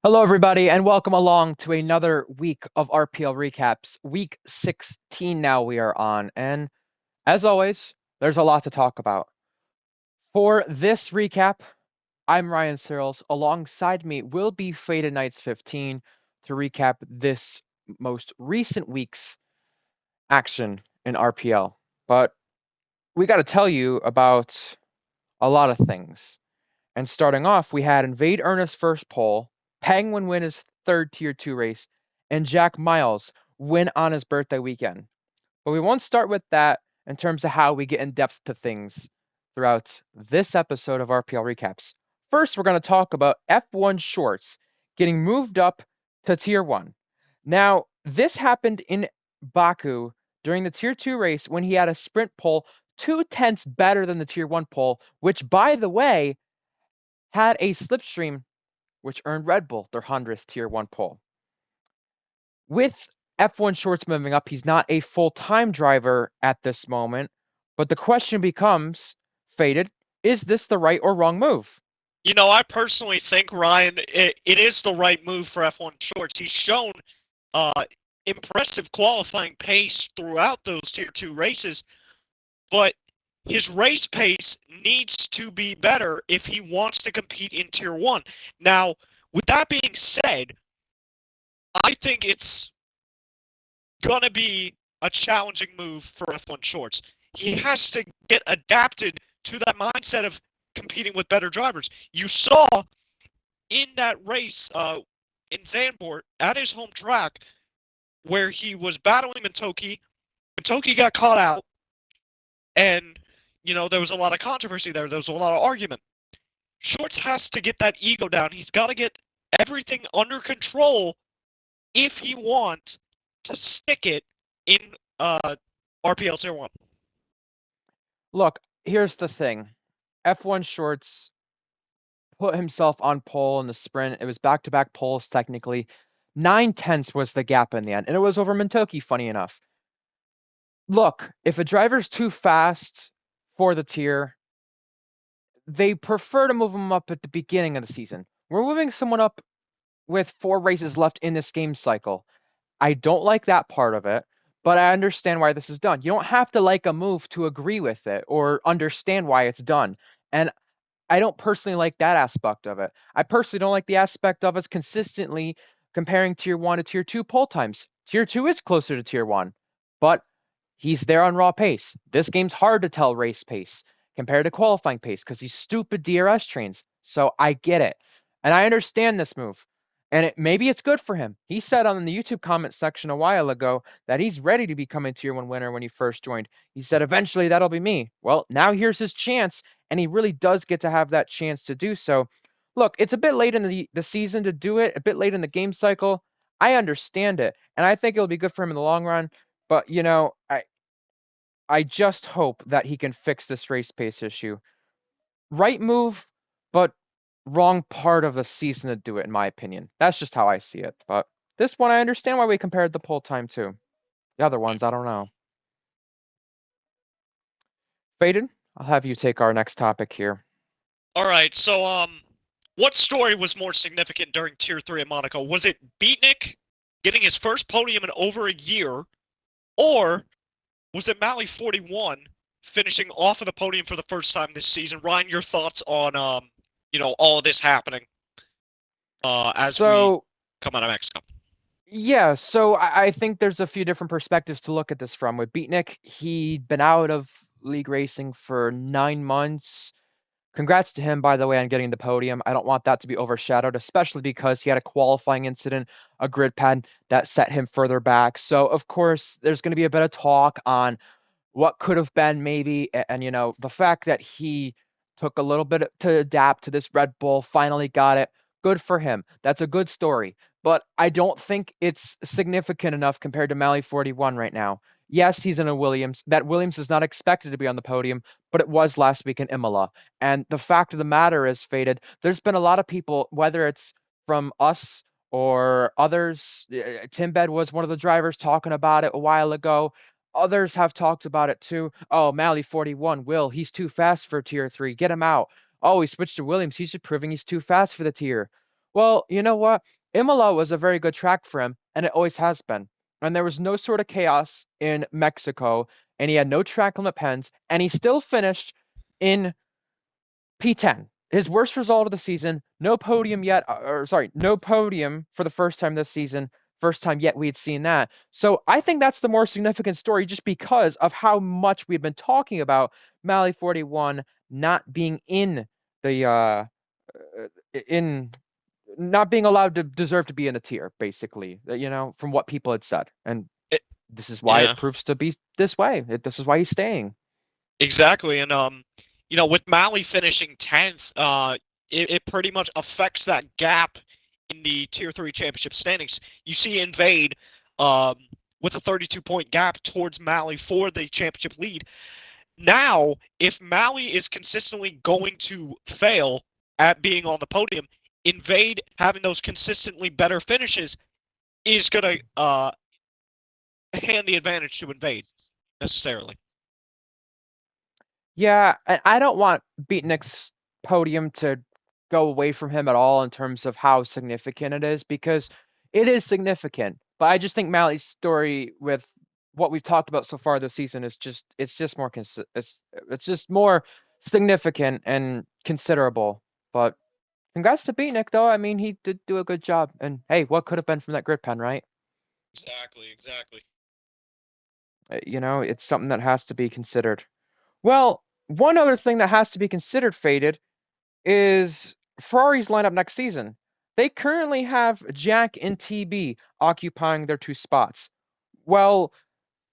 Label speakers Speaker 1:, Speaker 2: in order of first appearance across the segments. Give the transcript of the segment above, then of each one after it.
Speaker 1: Hello, everybody, and welcome along to another week of RPL recaps. Week 16 now we are on, and as always, there's a lot to talk about. For this recap, I'm Ryan Searles. Alongside me will be Faded Knights 15 to recap this most recent week's action in RPL. But we got to tell you about a lot of things. And starting off, we had Invade Ernest's first pole, Penguin win his third Tier 2 race, and Jack Miles win on his birthday weekend. But we won't start with that in terms of how we get in depth to things throughout this episode of RPL Recaps. First, we're going to talk about F1 Shorts getting moved up to Tier 1. Now, this happened in Baku during the Tier 2 race when he had a sprint pole 2/10 better than the Tier 1 pole, which, by the way, had a slipstream which earned Red Bull their 100th Tier 1 pole. With F1 Shorts moving up, he's not a full-time driver at this moment, but the question becomes, Faded, is this the right or wrong move?
Speaker 2: I personally think, Ryan, it is the right move for F1 Shorts. He's shown impressive qualifying pace throughout those Tier 2 races, but his race pace needs to be better if he wants to compete in Tier 1. Now, with that being said, I think it's going to be a challenging move for F1 Shorts. He has to get adapted to that mindset of competing with better drivers. You saw in that race in Zandvoort at his home track where he was battling Matoki. Matoki got caught out, and there was a lot of controversy there. There was a lot of argument. Shorts has to get that ego down. He's got to get everything under control if he wants to stick it in RPL Tier 1.
Speaker 1: Look, here's the thing. F1 Shorts put himself on pole in the sprint. It was back-to-back poles, technically. 9/10 was the gap in the end, and it was over Matoki, funny enough. Look, if a driver's too fast for the tier, they prefer to move him up at the beginning of the season. We're moving someone up with 4 races left in this game cycle. I don't like that part of it, but I understand why this is done. You don't have to like a move to agree with it or understand why it's done. And I don't personally like that aspect of it. I personally don't like the aspect of us consistently comparing Tier 1 to Tier 2 pole times. Tier 2 is closer to Tier 1, but he's there on raw pace. This game's hard to tell race pace compared to qualifying pace because these stupid DRS trains. So I get it. And I understand this move. And maybe it's good for him. He said on the YouTube comment section a while ago that he's ready to become a Tier 1 winner when he first joined. He said, eventually that'll be me. Well, now here's his chance, and he really does get to have that chance to do so. Look, it's a bit late in the season to do it, a bit late in the game cycle. I understand it, and I think it'll be good for him in the long run. But, I just hope that he can fix this race pace issue. Right move, but wrong part of the season to do it, in my opinion. That's just how I see it. But this one, I understand why we compared the pole time to. The other ones, I don't know. Faden, I'll have you take our next topic here.
Speaker 2: All right, so what story was more significant during Tier 3 at Monaco? Was it Beatnik getting his first podium in over a year, or was it MaLi 41 finishing off of the podium for the first time this season? Ryan, your thoughts on all of this happening as we come out of Mexico?
Speaker 1: Yeah, so I think there's a few different perspectives to look at this from. With Beatnik, he'd been out of league racing for 9 months. Congrats to him, by the way, on getting the podium. I don't want that to be overshadowed, especially because he had a qualifying incident, a grid pad that set him further back. So, of course, there's going to be a bit of talk on what could have been maybe, and the fact that he took a little bit to adapt to this Red Bull, finally got it. Good for him. That's a good story. But I don't think it's significant enough compared to MaLi 41 right now. Yes, he's in a Williams. That Williams is not expected to be on the podium, but it was last week in Imola. And the fact of the matter is, Faded, there's been a lot of people, whether it's from us or others. Timbed was one of the drivers talking about it a while ago. Others have talked about it too. Oh, MaLi 41, he's too fast for Tier 3. Get him out. Oh, he switched to Williams. He's just proving he's too fast for the tier. Well, you know what? Imola was a very good track for him, and it always has been. And there was no sort of chaos in Mexico, and he had no track limit pens, and he still finished in P10. His worst result of the season, no podium yet, or sorry, no podium for the first time this season. First time yet we had seen that. So I think that's the more significant story just because of how much we've been talking about MaLi 41 not being in the in not being allowed to deserve to be in a tier, basically, from what people had said. And
Speaker 2: It,
Speaker 1: this is why
Speaker 2: yeah,
Speaker 1: it proves to be this way. This is why he's staying.
Speaker 2: exactly. And with MaLi finishing 10th, it pretty much affects that gap in the Tier 3 championship standings. You see Invade um, with a 32-point gap towards MaLi for the championship lead. Now, if MaLi is consistently going to fail at being on the podium, Invade having those consistently better finishes is going to hand the advantage to Invade necessarily.
Speaker 1: Yeah, I don't want Beatnik's podium to go away from him at all in terms of how significant it is, because it is significant. But I just think MaLi's story with what we've talked about so far this season is just more it's just more significant and considerable. But congrats to Beatnik though. I mean, he did do a good job. And hey, what could have been from that grid pen, right?
Speaker 2: Exactly, exactly.
Speaker 1: It's something that has to be considered. Well, one other thing that has to be considered, Faded, is Ferrari's lineup next season. They currently have Jak and TB occupying their two spots. Well,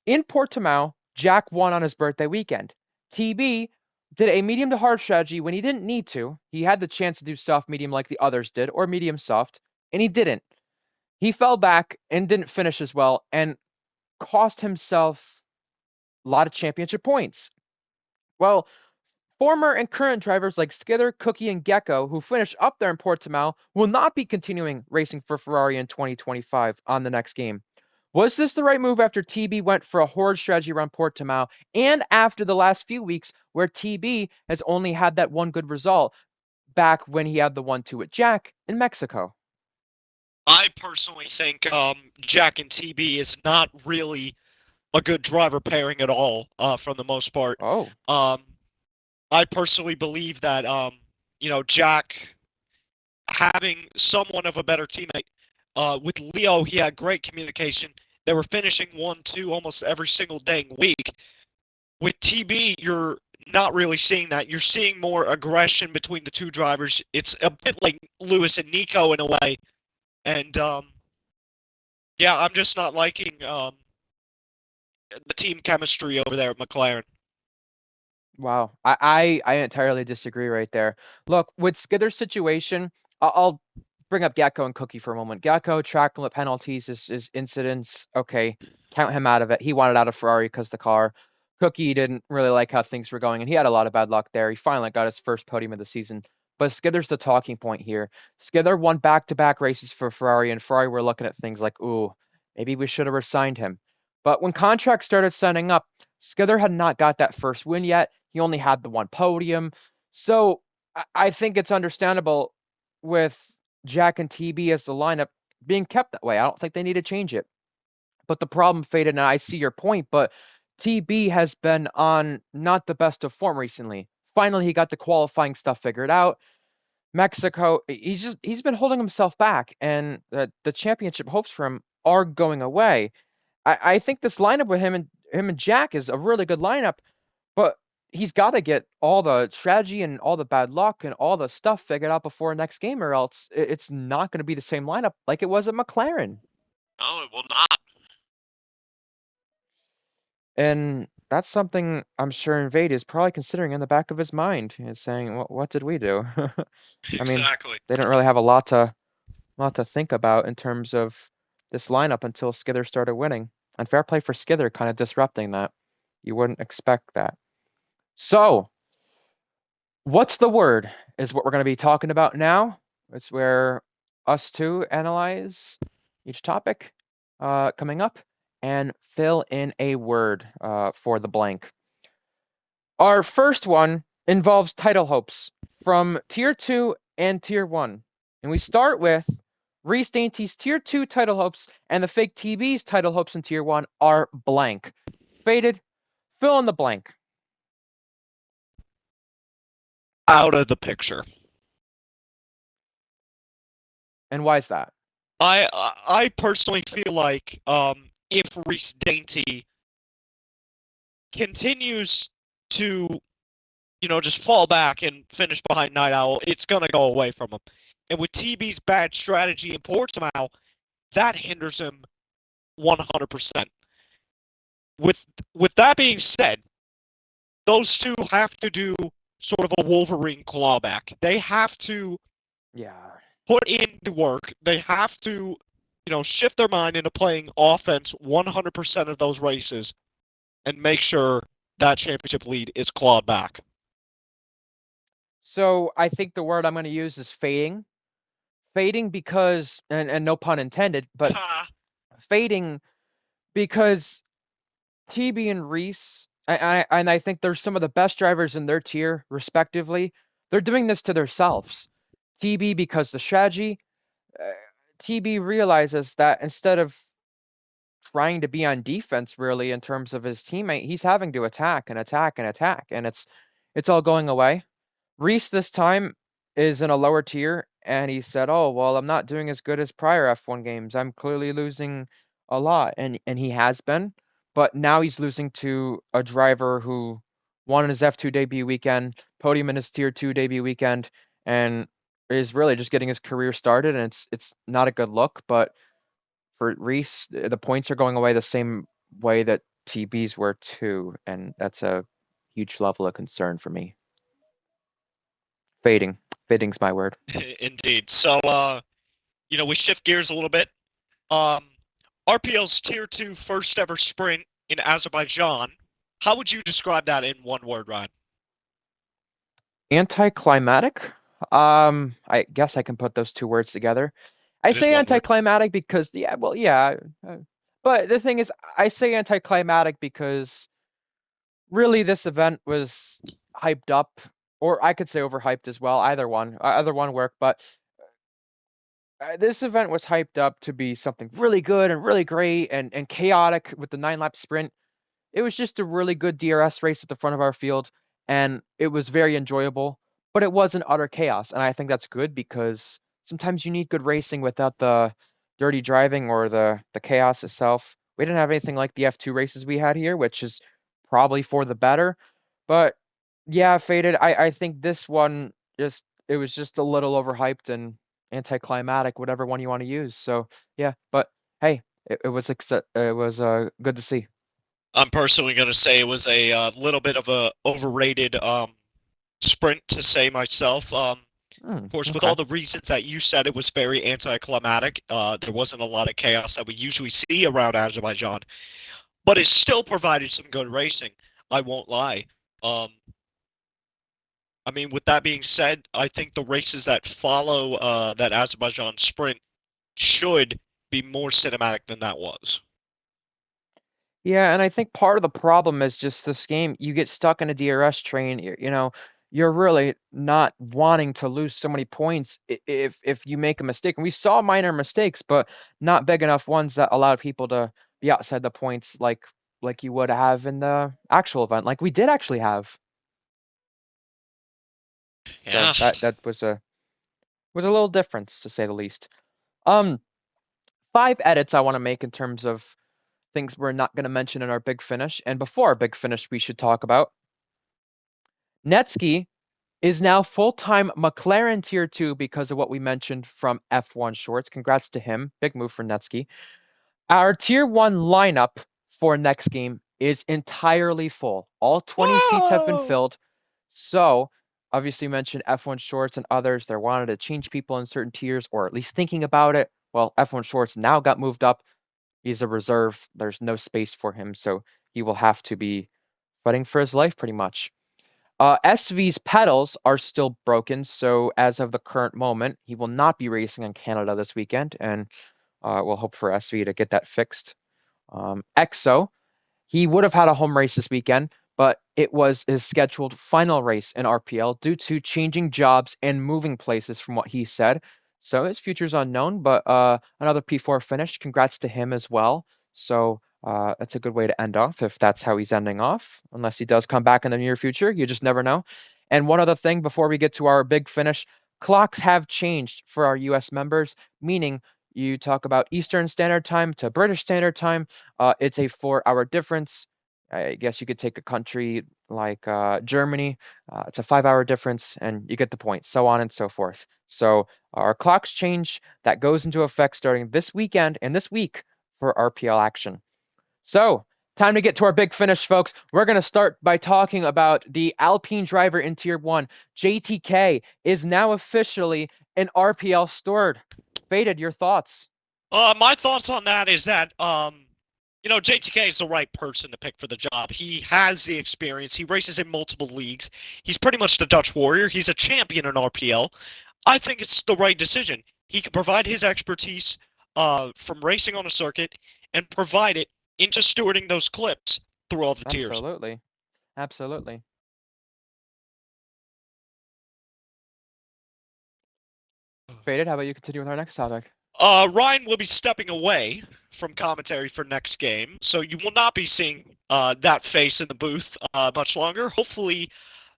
Speaker 1: in Portimao, Jak won on his birthday weekend. TB did a medium to hard strategy when he didn't need to. He had the chance to do soft medium like the others did, or medium soft, and he didn't. He fell back and didn't finish as well and cost himself a lot of championship points. Well, former and current drivers like Sczther, Cookie, and Gecko, who finished up there in Portimao, will not be continuing racing for Ferrari in 2025 on the next game. Was this the right move after TB went for a horde strategy around Portimao and after the last few weeks where TB has only had that one good result back when he had the 1-2 at Jak in Mexico?
Speaker 2: I personally think Jak and TB is not really a good driver pairing at all, for the most part.
Speaker 1: Oh,
Speaker 2: Um, I personally believe that Jak having somewhat of a better teammate. With Leo, he had great communication. They were finishing 1-2 almost every single dang week. With TB, you're not really seeing that. You're seeing more aggression between the two drivers. It's a bit like Lewis and Nico in a way. And yeah, I'm just not liking the team chemistry over there at McLaren.
Speaker 1: wow. I entirely disagree right there. Look, with Sczther's situation, I'll bring up Gecko and Cookie for a moment. Gecko, track limit penalties, is incidents. Okay, count him out of it. He wanted out of Ferrari because the car. Cookie didn't really like how things were going, and he had a lot of bad luck there. He finally got his first podium of the season. But Sczther's the talking point here. Sczther won back-to-back races for Ferrari, and Ferrari were looking at things like, ooh, maybe we should have resigned him. But when contracts started signing up, Sczther had not got that first win yet. He only had the one podium. So I think it's understandable with Jak and TB as the lineup being kept that way. I don't think they need to change it. But the problem, Faded, and I see your point, but TB has been on not the best of form recently. Finally, he got the qualifying stuff figured out. Mexico, he's been holding himself back, and the championship hopes for him are going away. I think this lineup with him and Jak is a really good lineup, but he's got to get all the strategy and all the bad luck and all the stuff figured out before next game, or else it's not going to be the same lineup like it was at McLaren.
Speaker 2: No, it will not.
Speaker 1: And that's something I'm sure Invade is probably considering in the back of his mind and saying, what did we do? I mean,
Speaker 2: Exactly.
Speaker 1: they don't really have a lot to think about in terms of this lineup until Sczther started winning. And fair play for Sczther kind of disrupting that. You wouldn't expect that. So, what's the word is what we're going to be talking about now. It's where us two analyze each topic coming up and fill in a word for the blank. Our first one involves title hopes from Tier 2 and Tier 1. And we start with Reece Dainty's Tier 2 title hopes and TheFakeTB's title hopes in Tier 1 are blank. Faded, fill in the blank.
Speaker 2: Out of the picture.
Speaker 1: And why is that?
Speaker 2: I personally feel like if Reece Dainty continues to, just fall back and finish behind Night Owl, it's gonna go away from him. And with TB's bad strategy in Portimao, that hinders him 100%. With that being said, those two have to do sort of a Wolverine clawback. They have to put in the work. They have to, shift their mind into playing offense 100% of those races and make sure that championship lead is clawed back.
Speaker 1: So I think the word I'm going to use is fading. Fading because, and no pun intended, but fading because TB and Reece, and I think they're some of the best drivers in their tier, respectively. They're doing this to themselves. TB because the strategy, TB realizes that instead of trying to be on defense, really, in terms of his teammate, he's having to attack and attack and attack, and it's all going away. Reece this time is in a lower tier, and he said, "Oh, well, I'm not doing as good as prior F1 games. I'm clearly losing a lot," and he has been, but now he's losing to a driver who won his F2 debut weekend, podium in his Tier 2 debut weekend, and is really just getting his career started, and it's not a good look. But for Reece, the points are going away the same way that TB's were too, and that's a huge level of concern for me. Fading. Fading's my word.
Speaker 2: Indeed. So, we shift gears a little bit. RPL's Tier 2 first ever sprint in Azerbaijan. How would you describe that in one word, Ryan?
Speaker 1: Anticlimactic? I guess I can put those two words together. I say anticlimactic because, but the thing is, I say anticlimactic because really this event was hyped up, or I could say overhyped as well. Either one work, but this event was hyped up to be something really good and really great and chaotic with the 9-lap sprint. It was just a really good DRS race at the front of our field, and it was very enjoyable, but it wasn't utter chaos. And I think that's good because sometimes you need good racing without the dirty driving or the chaos itself. We didn't have anything like the F2 races we had here, which is probably for the better. But yeah, Faded, I think this one it was just a little overhyped and anticlimactic, whatever one you want to use. So yeah, but hey, it was good to see.
Speaker 2: I'm personally going to say it was a little bit of a overrated sprint to say myself. Of course, with all the reasons that you said, it was very anticlimactic. There wasn't a lot of chaos that we usually see around Azerbaijan, but it still provided some good racing. I won't lie. I mean, with that being said, I think the races that follow that Azerbaijan sprint should be more cinematic than that was.
Speaker 1: Yeah, and I think part of the problem is just this game, you get stuck in a DRS train, you're really not wanting to lose so many points if you make a mistake. And we saw minor mistakes, but not big enough ones that allowed people to be outside the points like you would have in the actual event, like we did actually have.
Speaker 2: Yeah.
Speaker 1: So that was a little difference to say the least. 5 edits I want to make in terms of things we're not going to mention in our big finish. And before our big finish, we should talk about Netsky is now full-time McLaren Tier 2 because of what we mentioned from F1 Shorts. Congrats to him. Big move for Netsky. Our Tier 1 lineup for next game is entirely full. All 20 seats have been filled. So, obviously mentioned F1 Shorts and others. They wanted to change people in certain tiers, or at least thinking about it. Well, F1 Shorts now got moved up. He's a reserve. There's no space for him, so he will have to be fighting for his life pretty much. SV's pedals are still broken, so as of the current moment, he will not be racing in Canada this weekend, and we'll hope for SV to get that fixed. EXO, he would have had a home race this weekend, but it was his scheduled final race in RPL due to changing jobs and moving places from what he said. So his future's unknown, but another P4 finish. Congrats to him as well. So that's a good way to end off if that's how he's ending off, unless he does come back in the near future. You just never know. And one other thing before we get to our big finish, clocks have changed for our US members, meaning you talk about Eastern Standard Time to British Standard Time. It's a 4-hour difference. I guess you could take a country like Germany. It's a 5-hour difference, and you get the point, so on and so forth. So our clocks change. That goes into effect starting this weekend and this week for RPL action. So, time to get to our big finish, folks. We're going to start by talking about the Alpine driver in Tier 1. JTK is now officially an RPL steward. Faded, your thoughts?
Speaker 2: My thoughts on that is that JTK is the right person to pick for the job. He has the experience. He races in multiple leagues. He's pretty much the Dutch Warrior. He's a champion in RPL. I think it's the right decision. He can provide his expertise from racing on a circuit and provide it into stewarding those clips through all the tiers.
Speaker 1: Absolutely. Absolutely. Faded, how about you continue with our next topic?
Speaker 2: Ryan will be stepping away from commentary for next game, so you will not be seeing that face in the booth much longer. Hopefully,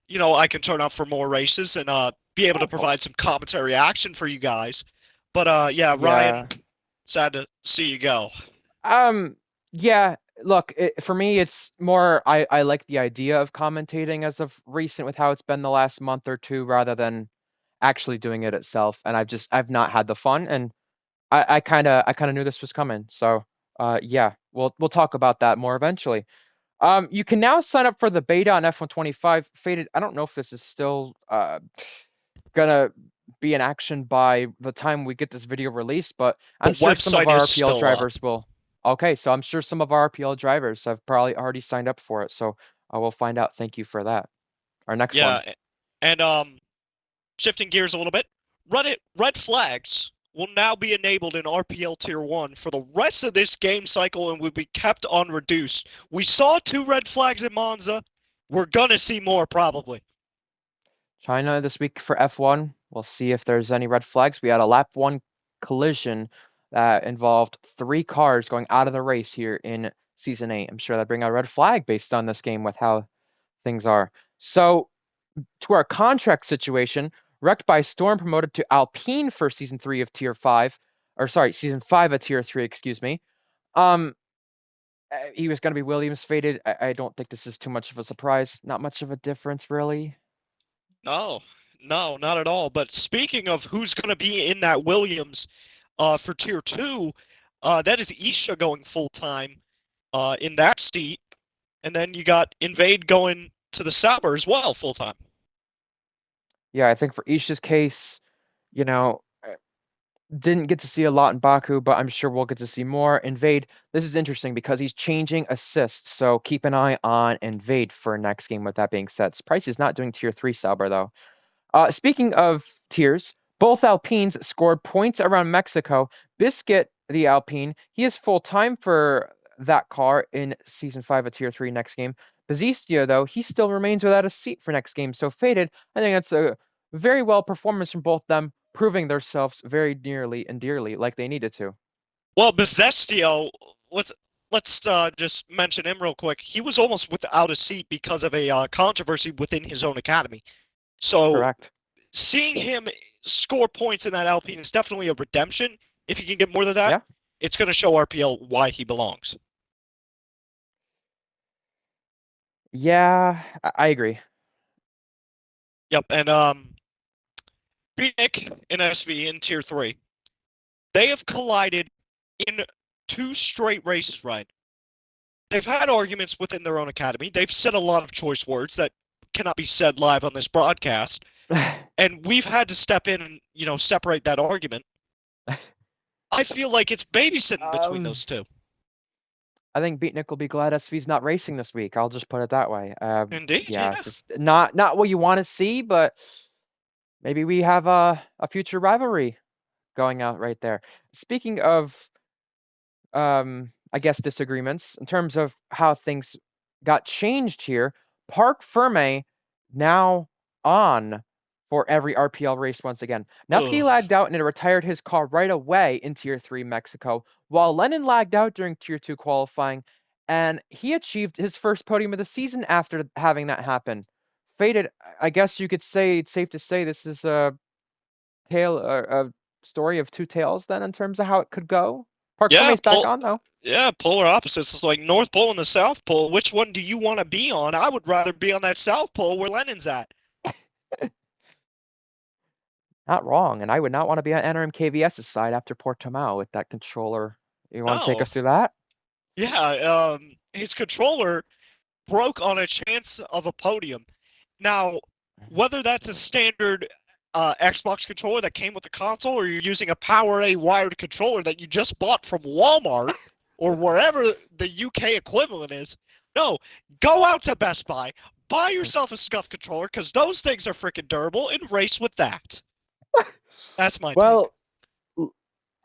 Speaker 2: I can turn up for more races and be able to provide some commentary action for you guys. But yeah, Ryan, sad to see you go.
Speaker 1: Yeah, look, for me, it's more I like the idea of commentating as of recent with how it's been the last month or two rather than actually doing it itself. And I've not had the fun, and I kind of knew this was coming. So yeah, we'll talk about that more eventually. You can now sign up for the beta on F125. Faded, I don't know if this is still gonna be in action by the time we get this video released, but I'm
Speaker 2: The
Speaker 1: sure some of
Speaker 2: website
Speaker 1: our
Speaker 2: is
Speaker 1: RPL
Speaker 2: still up.
Speaker 1: drivers will. Okay, so I'm sure some of our RPL drivers have probably already signed up for it. So I will find out. Thank you for that. Our next one.
Speaker 2: Yeah, and shifting gears a little bit, red flags will now be enabled in RPL Tier 1 for the rest of this game cycle and will be kept on reduced. We saw 2 red flags in Monza. We're gonna see more probably.
Speaker 1: China this week for F1. We'll see if there's any red flags. We had a lap one collision that involved 3 cars going out of the race here in season 8. I'm sure that bring out a red flag based on this game with how things are. So to our contract situation, Wrecked by Storm promoted to Alpine for season 3 of Tier 5, or sorry, season 5 of Tier 3, excuse me. He was going to be Williams faded. I don't think this is too much of a surprise. Not much of a difference, really.
Speaker 2: No, no, not at all. But speaking of who's gonna be in that Williams for Tier 2, that is Isha going full time in that seat. And then you got Invade going to the Sauber as well full time.
Speaker 1: Yeah, I think for Isha's case, you know, didn't get to see a lot in Baku, but I'm sure we'll get to see more. Invade, this is interesting because he's changing assists, so keep an eye on Invade for next game with that being said. Price is not doing tier 3 Sauber though. Speaking of tiers, both Alpines scored points around Mexico. Biscuit, the Alpine, he is full time for that car in season 5 of tier 3 next game. Bazistia, though, he still remains without a seat for next game. So Faded, I think that's a very well performance from both them, proving themselves very nearly and dearly like they needed to.
Speaker 2: Well, Bezestio, let's just mention him real quick. He was almost without a seat because of a controversy within his own academy. So
Speaker 1: Correct.
Speaker 2: seeing him score points in that Alpine is definitely a redemption. If he can get more than that,
Speaker 1: Yeah.
Speaker 2: it's going to show RPL why he belongs.
Speaker 1: Yeah, I agree.
Speaker 2: Yep, and Beatnik and SV in Tier 3, they have collided in 2 straight races, right? They've had arguments within their own academy. They've said a lot of choice words that cannot be said live on this broadcast. And we've had to step in and, separate that argument. I feel like it's babysitting between those two.
Speaker 1: I think Beatnik will be glad SV's not racing this week. I'll just put it that way.
Speaker 2: Indeed,
Speaker 1: Yeah,
Speaker 2: yeah.
Speaker 1: just not what you want to see, but maybe we have a future rivalry going out right there. Speaking of, I guess disagreements in terms of how things got changed here, Park Ferme now on for every RPL race once again. Nevsky
Speaker 2: Ugh.
Speaker 1: lagged out and it retired his car right away in Tier 3 Mexico, while Lennon lagged out during Tier 2 qualifying, and he achieved his first podium of the season after having that happen. Faded, I guess you could say, it's safe to say this is a story of two tales then in terms of how it could go. Park
Speaker 2: Yeah,
Speaker 1: Summer's back on though.
Speaker 2: yeah, polar opposites. It's like North Pole and the South Pole. Which one do you want to be on? I would rather be on that South Pole where Lennon's at.
Speaker 1: Not wrong, and I would not want to be on NRM KVS's side after Portimao with that controller. You want to take
Speaker 2: No.
Speaker 1: us through that?
Speaker 2: Yeah, his controller broke on a chance of a podium. Now, whether that's a standard Xbox controller that came with the console, or you're using a PowerA wired controller that you just bought from Walmart or wherever the UK equivalent is, no, go out to Best Buy, buy yourself a scuff controller because those things are freaking durable, and race with that. That's my take.
Speaker 1: Well,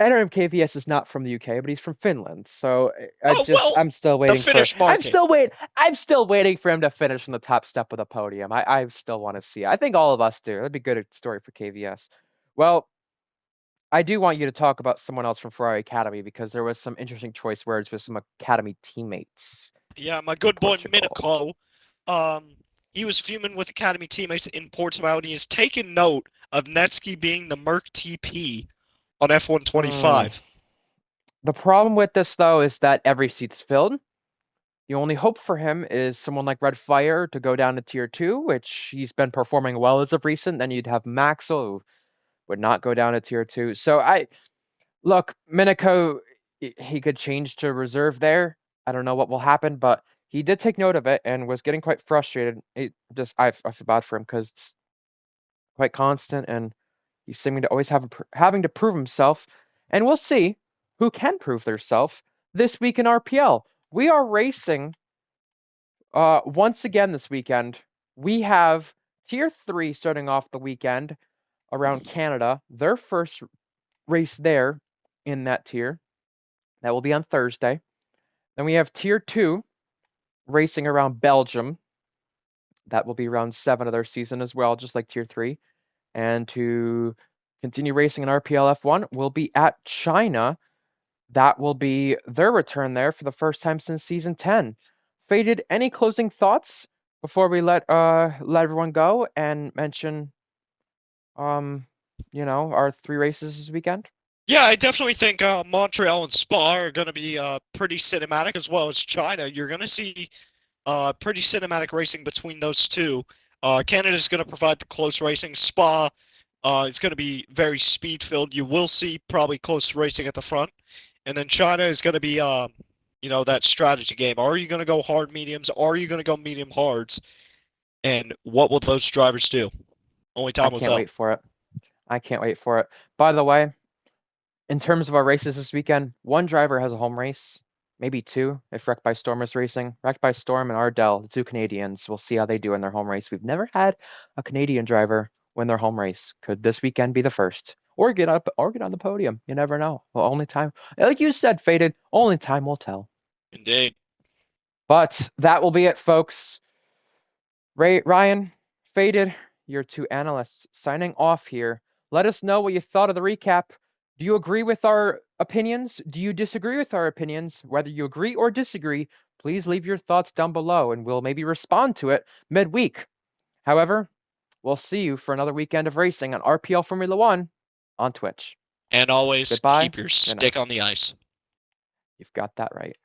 Speaker 1: NRM KVS is not from the UK, but he's from Finland. So
Speaker 2: Oh well,
Speaker 1: I'm still
Speaker 2: the
Speaker 1: waiting for.
Speaker 2: Finnish market.
Speaker 1: I'm still waiting for him to finish on the top step of the podium. I still want to see it. I think all of us do. That'd be a good story for KVS. Well, I do want you to talk about someone else from Ferrari Academy because there was some interesting choice words with some Academy teammates.
Speaker 2: Yeah, my good boy
Speaker 1: Portugal.
Speaker 2: Minico. He was fuming with Academy teammates in Portimao, and he has taken note of Netsky being the Merc TP on F125.
Speaker 1: The problem with this, though, is that every seat's filled. The only hope for him is someone like Red Fire to go down to Tier 2, which he's been performing well as of recent. Then you'd have Maxwell, who would not go down to Tier 2. So look, Minico, he could change to reserve there. I don't know what will happen, but he did take note of it and was getting quite frustrated. I feel bad for him because it's quite constant, and he's seeming to always having to prove himself. And we'll see who can prove themselves this week in RPL. We are racing once again this weekend. We have Tier 3 starting off the weekend around Canada. Their first race there in that tier. That will be on Thursday. Then we have Tier 2 racing around Belgium. That will be round 7 of their season as well, just like Tier 3. And to continue racing in RPL F1, we'll be at China. That will be their return there for the first time since Season 10. Faded, any closing thoughts before we let everyone go and mention our 3 races this weekend?
Speaker 2: Yeah, I definitely think Montreal and Spa are going to be pretty cinematic, as well as China. You're going to see pretty cinematic racing between those two. Canada's going to provide the close racing. Spa is going to be very speed-filled. You will see probably close racing at the front. And then China is going to be, that strategy game. Are you going to go hard mediums? Are you going to go medium hards? And what will those drivers do? Only time will tell.
Speaker 1: Wait for it. I can't wait for it. By the way, in terms of our races this weekend, one driver has a home race, maybe 2 if Wrecked by Storm is racing. Wrecked by Storm and Ardell, the 2 Canadians. We'll see how they do in their home race. We've never had a Canadian driver win their home race. Could this weekend be the first? Or get on the podium. You never know. Well, only time, like you said, Faded, only time will tell.
Speaker 2: Indeed.
Speaker 1: But that will be it, folks. Ryan, Faded, your 2 analysts signing off here. Let us know what you thought of the recap. Do you agree with our opinions? Do you disagree with our opinions? Whether you agree or disagree, please leave your thoughts down below and we'll maybe respond to it midweek. However, we'll see you for another weekend of racing on RPL Formula 1 on Twitch.
Speaker 2: And always
Speaker 1: Goodbye.
Speaker 2: keep your stick on the ice.
Speaker 1: You've got that right.